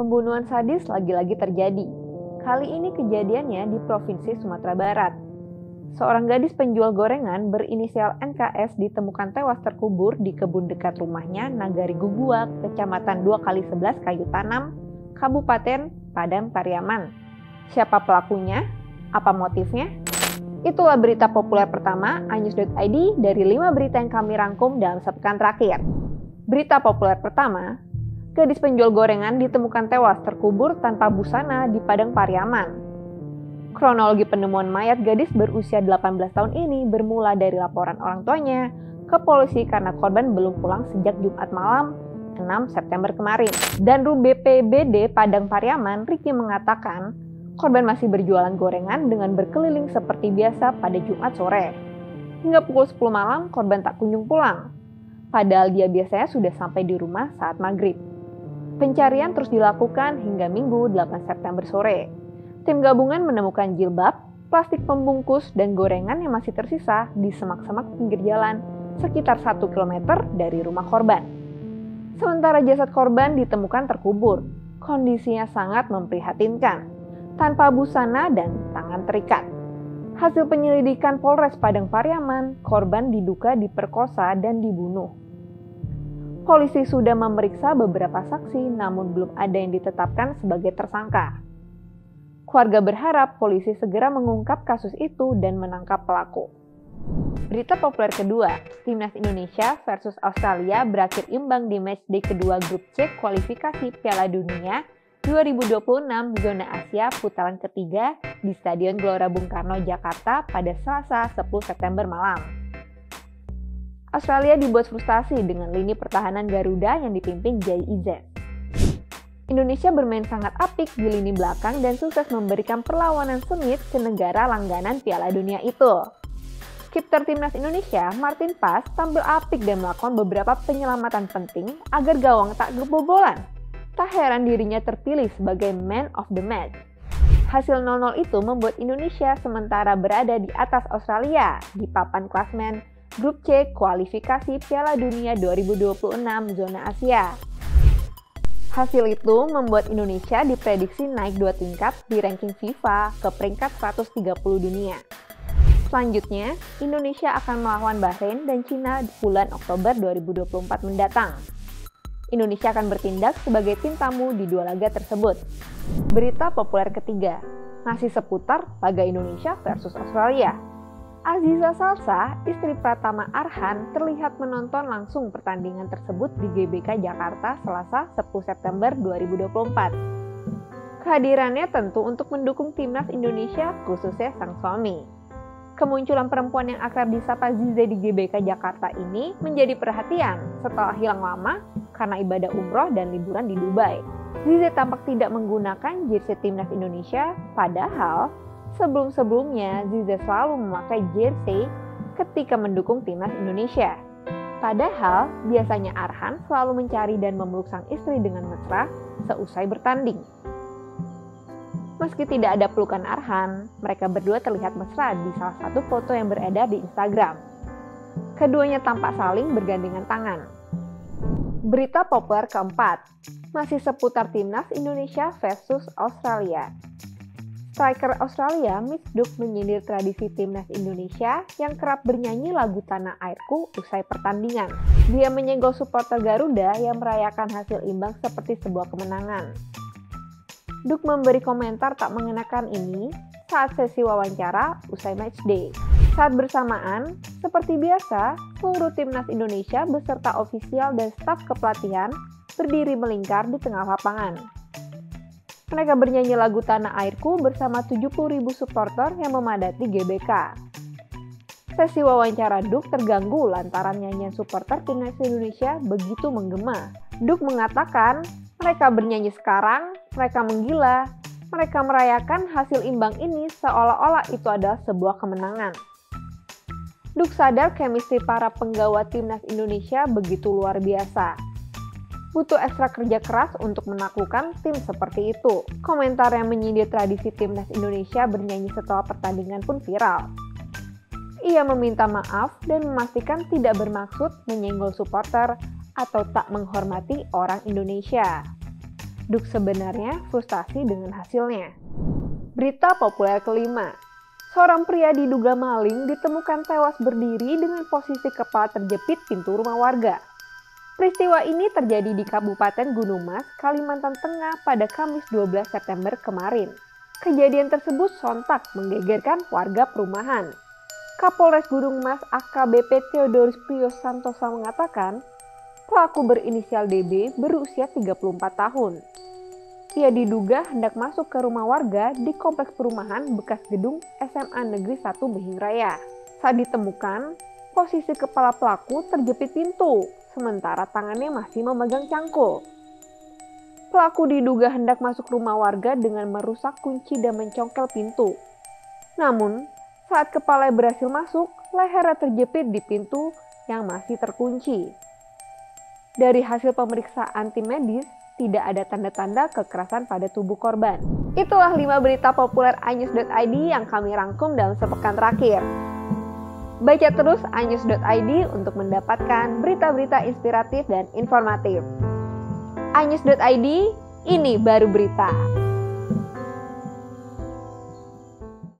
Pembunuhan sadis lagi-lagi terjadi. Kali ini kejadiannya di Provinsi Sumatera Barat. Seorang gadis penjual gorengan berinisial NKS ditemukan tewas terkubur di kebun dekat rumahnya Nagari Guguak, Kecamatan 2x11 Kayu Tanam, Kabupaten Padang Pariaman. Siapa pelakunya? Apa motifnya? Itulah berita populer pertama iNews.id dari 5 berita yang kami rangkum dalam sepekan terakhir. Berita populer pertama, gadis penjual gorengan ditemukan tewas terkubur tanpa busana di Padang Pariaman. Kronologi penemuan mayat gadis berusia 18 tahun ini bermula dari laporan orang tuanya ke polisi karena korban belum pulang sejak Jumat malam 6 September kemarin. Danru BPBD Padang Pariaman, Riki mengatakan korban masih berjualan gorengan dengan berkeliling seperti biasa pada Jumat sore. Hingga pukul 10 malam korban tak kunjung pulang, padahal dia biasanya sudah sampai di rumah saat maghrib. Pencarian terus dilakukan hingga Minggu 8 September sore. Tim gabungan menemukan jilbab, plastik pembungkus, dan gorengan yang masih tersisa di semak-semak pinggir jalan sekitar 1 km dari rumah korban. Sementara jasad korban ditemukan terkubur, kondisinya sangat memprihatinkan, tanpa busana dan tangan terikat. Hasil penyelidikan Polres Padang Pariaman, korban diduga diperkosa dan dibunuh. Polisi sudah memeriksa beberapa saksi, namun belum ada yang ditetapkan sebagai tersangka. Keluarga berharap polisi segera mengungkap kasus itu dan menangkap pelaku. Berita populer kedua, Timnas Indonesia versus Australia berakhir imbang di matchday kedua grup C kualifikasi Piala Dunia 2026 zona Asia putaran ketiga di Stadion Gelora Bung Karno, Jakarta pada Selasa 10 September malam. Australia dibuat frustasi dengan lini pertahanan Garuda yang dipimpin Jay Izzet. Indonesia bermain sangat apik di lini belakang dan sukses memberikan perlawanan sengit ke negara langganan Piala Dunia itu. Kiper Timnas Indonesia, Martin Pas, tampil apik dan melakukan beberapa penyelamatan penting agar gawang tak kebobolan. Tak heran dirinya terpilih sebagai Man of the Match. Hasil 0-0 itu membuat Indonesia sementara berada di atas Australia di papan klasmen Grup C kualifikasi Piala Dunia 2026 zona Asia. Hasil itu membuat Indonesia diprediksi naik 2 tingkat di ranking FIFA ke peringkat 130 dunia. Selanjutnya, Indonesia akan melawan Bahrain dan Cina di bulan Oktober 2024 mendatang. Indonesia akan bertindak sebagai tim tamu di 2 laga tersebut. Berita populer ketiga, masih seputar laga Indonesia versus Australia. Aziza Salsa, istri Pratama Arhan, terlihat menonton langsung pertandingan tersebut di GBK Jakarta Selasa 10 September 2024. Kehadirannya tentu untuk mendukung timnas Indonesia, khususnya sang suami. Kemunculan perempuan yang akrab disapa Zize di GBK Jakarta ini menjadi perhatian setelah hilang lama karena ibadah umroh dan liburan di Dubai. Zize tampak tidak menggunakan jersey timnas Indonesia, padahal sebelum-sebelumnya Zize selalu memakai jersey ketika mendukung timnas Indonesia. Padahal biasanya Arhan selalu mencari dan memeluk sang istri dengan mesra seusai bertanding. Meski tidak ada pelukan Arhan, mereka berdua terlihat mesra di salah satu foto yang beredar di Instagram. Keduanya tampak saling bergandengan tangan. Berita populer keempat, masih seputar timnas Indonesia versus Australia. Striker Australia, Mitch Duke, menyindir tradisi timnas Indonesia yang kerap bernyanyi lagu Tanah Airku usai pertandingan. Dia menyenggol supporter Garuda yang merayakan hasil imbang seperti sebuah kemenangan. Duke memberi komentar tak mengenakan ini saat sesi wawancara usai matchday. Saat bersamaan, seperti biasa, seluruh timnas Indonesia beserta ofisial dan staf kepelatihan berdiri melingkar di tengah lapangan. Mereka bernyanyi lagu Tanah Airku bersama 70.000 supporter yang memadati GBK. Sesi wawancara Duke terganggu lantaran nyanyian supporter timnas Indonesia begitu menggema. Duke mengatakan, mereka bernyanyi sekarang, mereka menggila, mereka merayakan hasil imbang ini seolah-olah itu adalah sebuah kemenangan. Duke sadar chemistry para penggawa timnas Indonesia begitu luar biasa. Butuh ekstra kerja keras untuk menaklukkan tim seperti itu. Komentar yang menyindir tradisi timnas Indonesia bernyanyi setelah pertandingan pun viral. Ia meminta maaf dan memastikan tidak bermaksud menyenggol supporter atau tak menghormati orang Indonesia. Duk sebenarnya frustasi dengan hasilnya. Berita populer kelima. Seorang pria diduga maling ditemukan tewas berdiri dengan posisi kepala terjepit pintu rumah warga. Peristiwa ini terjadi di Kabupaten Gunung Mas, Kalimantan Tengah pada Kamis 12 September kemarin. Kejadian tersebut sontak menggegerkan warga perumahan. Kapolres Gunung Mas AKBP Theodorus Prios Santosa mengatakan, pelaku berinisial DB berusia 34 tahun. Ia diduga hendak masuk ke rumah warga di kompleks perumahan bekas gedung SMA Negeri 1 Behing Raya. Saat ditemukan, posisi kepala pelaku terjepit pintu, sementara tangannya masih memegang cangkul. Pelaku diduga hendak masuk rumah warga dengan merusak kunci dan mencongkel pintu. Namun, saat kepala berhasil masuk, lehernya terjepit di pintu yang masih terkunci. Dari hasil pemeriksaan tim medis, tidak ada tanda-tanda kekerasan pada tubuh korban. Itulah 5 berita populer iNews.id yang kami rangkum dalam sepekan terakhir. Baca terus iNews.id untuk mendapatkan berita-berita inspiratif dan informatif. iNews.id, ini baru berita.